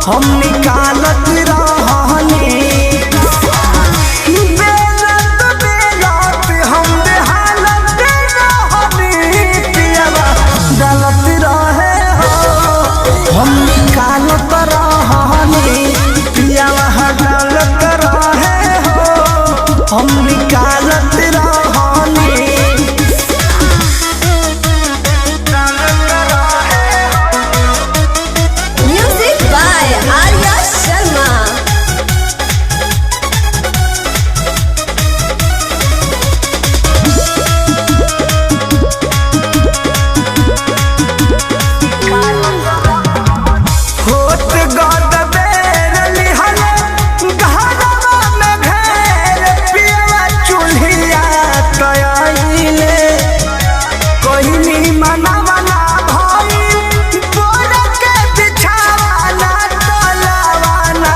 हम निकालत रहनी बेलत बेलत हम बेहालत रहनी पियवा डालत रहे हो हम निकालत रहनी पियवा डालत रहे हो हम निकालत रहनी। Music by Arya Sharma. होत गद बेर लिहले घरवा में घेर पियवा चूल्हिया तयाइले कोहिनी मनवना भई बोर के बिछावाना तलवाना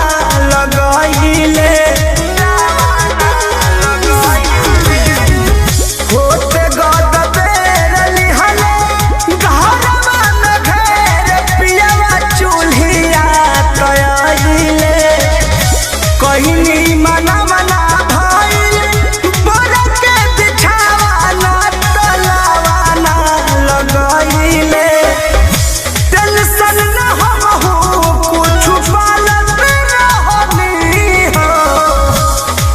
लगाइले होत गद बेर लिहले घरवा में घेर पियवा चूल्हिया तयाइले कोहिनी मनवना भई बोर के बिछावाना तलवाना लगाइले टेंशन न हमहू कुछ पालत रहनी हो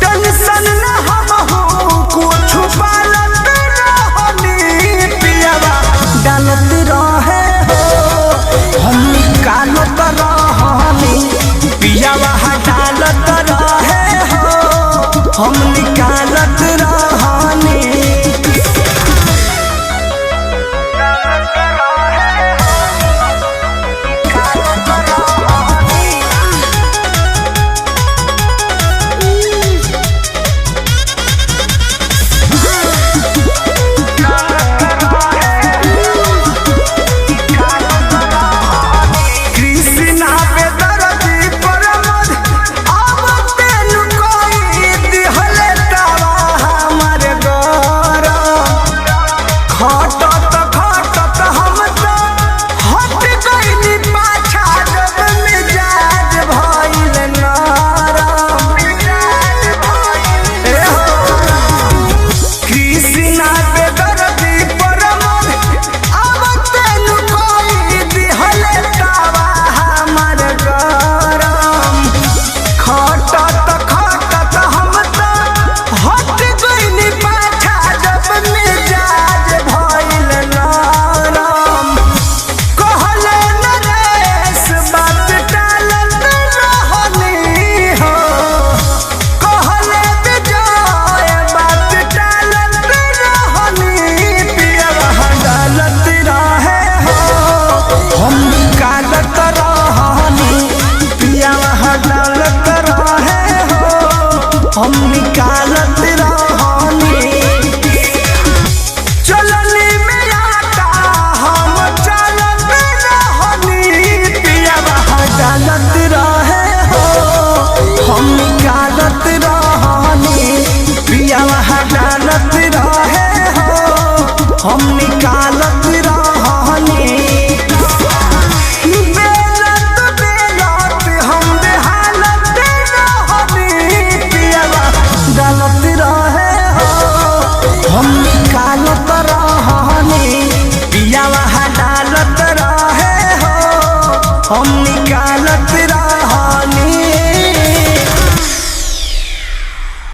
टेंशन न हमहू कुछ पालत रहनी पियवा डालत रहे हो हम निकालत रहनी पियवा डालत रहे हो हम निकालत रहनी। कृष्णा पे दर्दी परमद अब तेनु कोई दिहले तवा हमर गौरव खटत खटत हम तो हट गइनी पाछा जब मिजाज भइल नरम ए हो कृष्णा पे दर्दी परमद अब तेनु कोई दिहले तवा हमर गरम खटत खटत हम तो हट गइनी पाछा जब मिजाज भइल नरम कहले नरेश बात टालत रहनी हो कहले विजय बात टालत रहनी पियवा डालत रहे हो हम निकालत रहनी पियवा डालत रहे हो हम निकालत रहनी चलनी में आटा हम चलत रहनी पियवा डालत रहे हो हम निकालत रहनी पियवा डालत रहे हो हम निकालत रहनी बेलत बेलत हम बेहालत रहनी पियवा डालत रहे हो हम निकालत रहनी पियवा डालत रहे हो हम निकालत रहे